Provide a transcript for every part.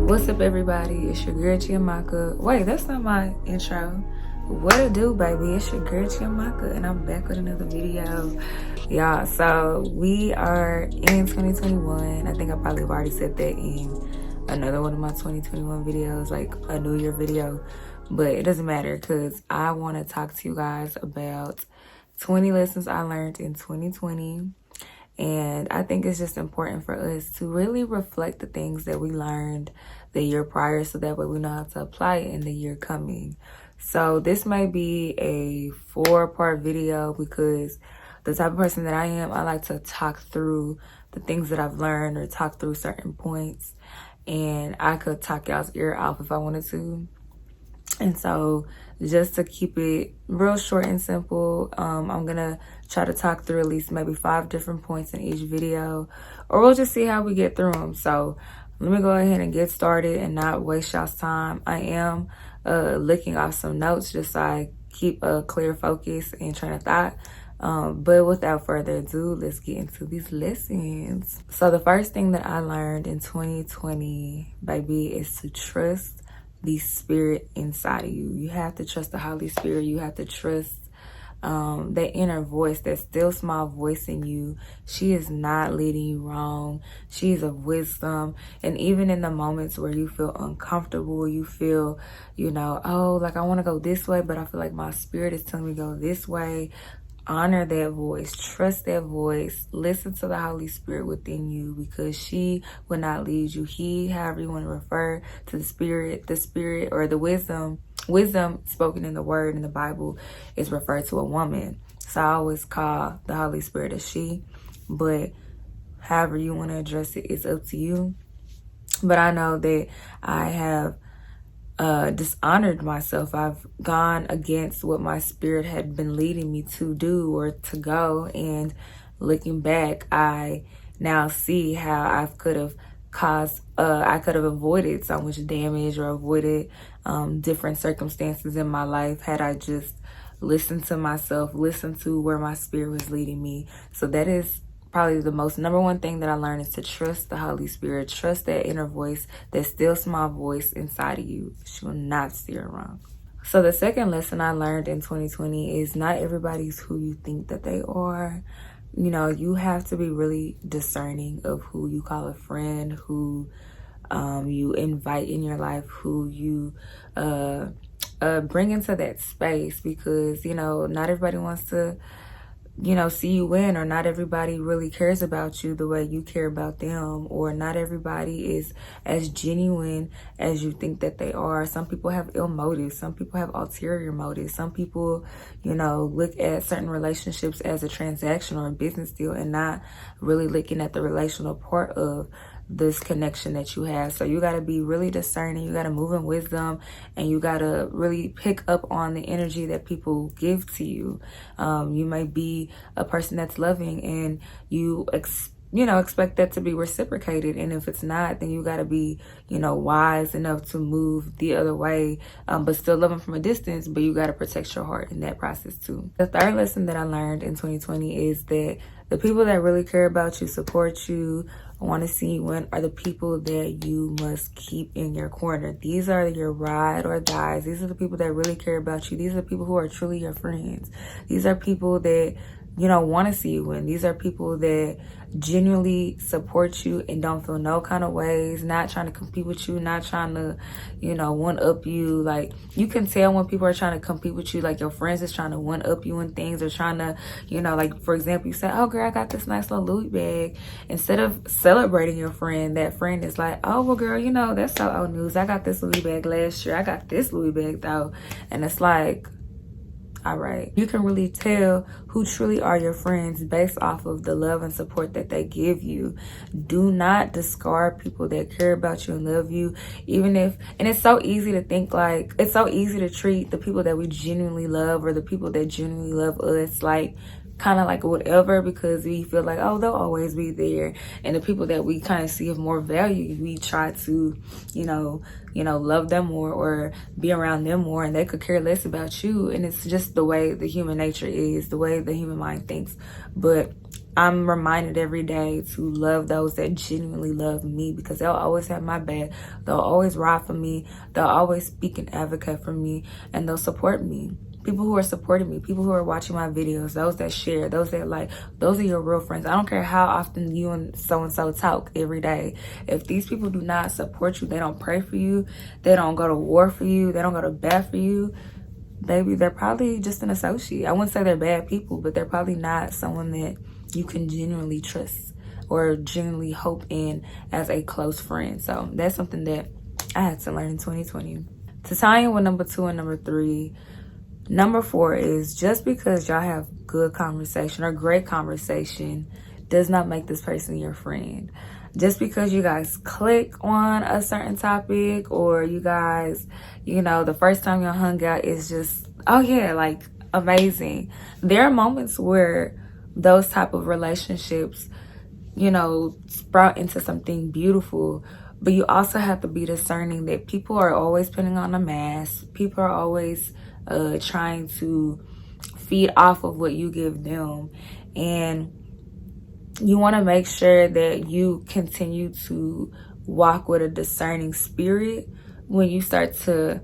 What's up, everybody? It's your girl CHIAMAKA. Wait, that's not my intro. What it do, baby? It's your girl CHIAMAKA, and I'm back with another video, y'all. So we are in 2021. I think I probably have already said that in another one of my 2021 videos, like a New Year video, but it doesn't matter because I want to talk to you guys about 20 lessons I learned in 2020. And I think it's just important for us to really reflect the things that we learned the year prior, so that way we know how to apply it in the year coming. So this may be a 4-part video because the type of person that I am, I like to talk through the things that I've learned or talk through certain points. And I could talk y'all's ear off if I wanted to. And so just to keep it real short and simple, I'm gonna try to talk through at least maybe 5 different points in each video, or we'll just see how we get through them. So let me go ahead and get started and not waste y'all's time. I am looking off some notes just so I keep a clear focus and train of thought. But without further ado, let's get into these lessons. So the first thing that I learned in 2020, baby, is to trust the spirit inside of you. You have to trust the Holy Spirit. You have to trust that inner voice, that still small voice in you. She is not leading you wrong. She is of wisdom. And even in the moments where you feel uncomfortable, you feel, oh, like I want to go this way, but I feel like my spirit is telling me to go this way. Honor that voice, trust that voice, listen to the Holy Spirit within you, because she will not lead you. He, however you want to refer to the spirit or the wisdom spoken in the word in the Bible is referred to a woman. So I always call the Holy Spirit a she, but however you want to address it, it's up to you. But I know that I have dishonored myself. I've gone against what my spirit had been leading me to do or to go. And looking back, I now see how I could have avoided so much damage or avoided different circumstances in my life had I just listened to myself, listened to where my spirit was leading me. So that is probably the most number one thing that I learned, is to trust the Holy Spirit, trust that inner voice, that still small voice inside of you. She will not steer wrong. So the second lesson I learned in 2020 is not everybody's who you think that they are. You have to be really discerning of who you call a friend, who you invite in your life, who you bring into that space, because, not everybody wants to see you win, or not everybody really cares about you the way you care about them, or not everybody is as genuine as you think that they are. Some people have ill motives. Some people have ulterior motives. Some people, look at certain relationships as a transaction or a business deal and not really looking at the relational part of this connection that you have. So you got to be really discerning. You got to move in wisdom, and you got to really pick up on the energy that people give to you. You might be a person that's loving, and you expect that to be reciprocated. And if it's not, then you got to be, wise enough to move the other way, but still love them from a distance, but you got to protect your heart in that process too. The third lesson that I learned in 2020 is that the people that really care about you, support you, want to see you win, are the people that you must keep in your corner. These are your ride or dies. These are the people that really care about you. These are people who are truly your friends. These are people that want to see you win. These are people that genuinely support you and don't feel no kind of ways, not trying to compete with you, not trying to, one up you. Like, you can tell when people are trying to compete with you, like your friends is trying to one up you and things, or trying to, like, for example, you say, oh girl, I got this nice little Louis bag. Instead of celebrating your friend, that friend is like, oh, well girl, that's so old news. I got this Louis bag last year. I got this Louis bag though. And it's like, all right, you can really tell who truly are your friends based off of the love and support that they give you. Do not discard people that care about you and love you, and it's so easy to think, like, it's so easy to treat the people that we genuinely love, or the people that genuinely love us, like kind of like whatever, because we feel like, oh, they'll always be there. And the people that we kind of see of more value, we try to, love them more or be around them more, and they could care less about you. And it's just the way the human nature is, the way the human mind thinks. But I'm reminded every day to love those that genuinely love me, because they'll always have my back. They'll always ride for me. They'll always speak and advocate for me, and they'll support me. People who are supporting me, people who are watching my videos, those that share, those that like, those are your real friends. I don't care how often you and so talk every day. If these people do not support you, they don't pray for you, they don't go to war for you, they don't go to bat for you, baby, they're probably just an associate. I wouldn't say they're bad people, but they're probably not someone that you can genuinely trust or genuinely hope in as a close friend. So that's something that I had to learn in 2020. To tie in with number 2 and number 3, number 4 is, just because y'all have good conversation or great conversation does not make this person your friend. Just because you guys click on a certain topic, or you guys, you know, the first time y'all hung out is just, oh yeah, like amazing. There are moments where those type of relationships, you know, sprout into something beautiful. But you also have to be discerning that people are always putting on a mask. People are always trying to feed off of what you give them. And you want to make sure that you continue to walk with a discerning spirit when you start to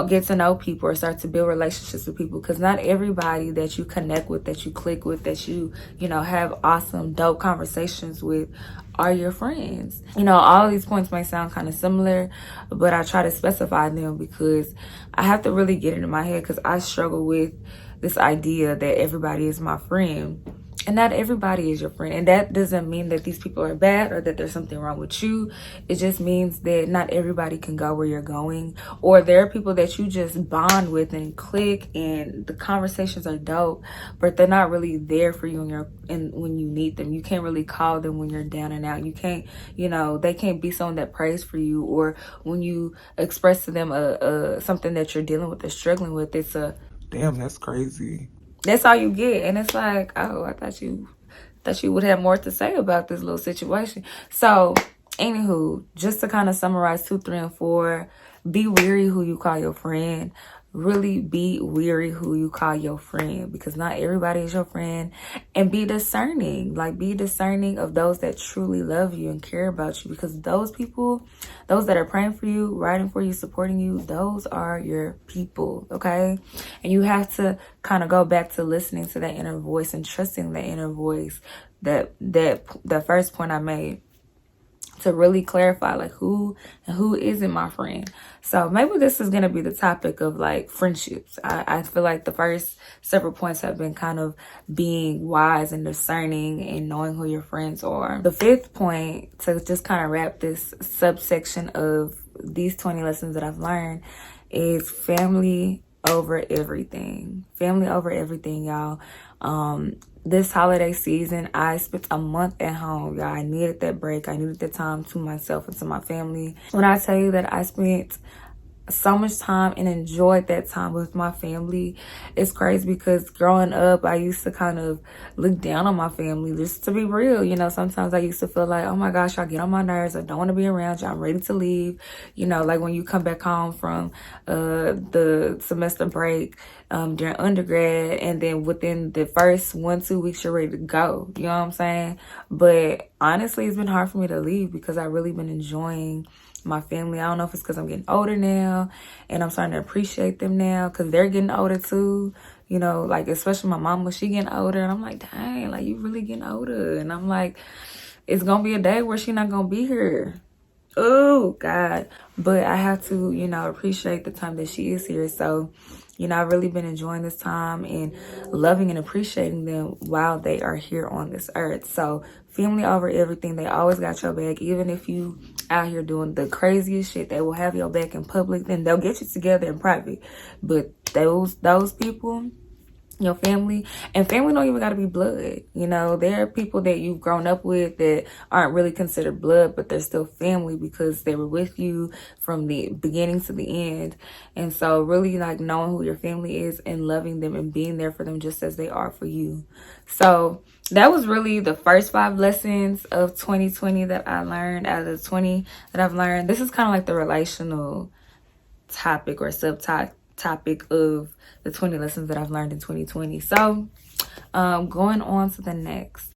get to know people or start to build relationships with people, because not everybody that you connect with, that you click with, that you know, have awesome, dope conversations with are your friends. You know, all of these points may sound kind of similar, but I try to specify them because I have to really get it in my head, because I struggle with this idea that everybody is my friend. And not everybody is your friend. And that doesn't mean that these people are bad or that there's something wrong with you. It just means that not everybody can go where you're going. Or there are people that you just bond with and click and the conversations are dope, but they're not really there for you when you need them. You can't really call them when you're down and out. You can't, you know, they can't be someone that prays for you, or when you express to them something that you're dealing with or struggling with, it's a, damn, that's crazy. That's all you get. And it's like, oh, I thought you would have more to say about this little situation. So, anywho, just to kind of summarize 2, 3, and 4, be wary who you call your friend. Really be wary who you call your friend, because not everybody is your friend. And be discerning. Like, be discerning of those that truly love you and care about you, because those people, those that are praying for you, writing for you, supporting you, those are your people, okay? And you have to kind of go back to listening to that inner voice and trusting that inner voice, that first point I made, to really clarify like who isn't my friend. So maybe this is going to be the topic of like friendships. I feel like the first several points have been kind of being wise and discerning and knowing who your friends are. The 5th point, to just kind of wrap this subsection of these 20 lessons that I've learned, is family over everything. Family over everything, y'all. This holiday season, I spent a month at home, y'all. I needed that break. I needed the time to myself and to my family. When I tell you that I spent so much time and enjoyed that time with my family, it's crazy, because growing up I used to kind of look down on my family, just to be real. You know, sometimes I used to feel like, oh my gosh, y'all get on my nerves, I don't want to be around you, I'm ready to leave. You know, like when you come back home from the semester break during undergrad, and then within the first 1-2 weeks you're ready to go, you know what I'm saying? But honestly, it's been hard for me to leave, because I've really been enjoying my family. I don't know if it's because I'm getting older now and I'm starting to appreciate them now, because they're getting older too. You know, like especially my mama, she getting older, and I'm like, dang, like you really getting older. And I'm like, it's gonna be a day where she not gonna be here. Oh God. But I have to, you know, appreciate the time that she is here. So, you know, I've really been enjoying this time and loving and appreciating them while they are here on this earth. So family over everything. They always got your back. Even if you out here doing the craziest shit, they will have your back in public. Then they'll get you together in private. But those people, your family, and family don't even got to be blood. You know, there are people that you've grown up with that aren't really considered blood, but they're still family because they were with you from the beginning to the end. And so really like knowing who your family is and loving them and being there for them just as they are for you. So that was really the first 5 lessons of 2020 that I learned out of the 20 that I've learned. This is kind of like the relational topic or subtopic of the 20 lessons that I've learned in 2020. So Going on to the next.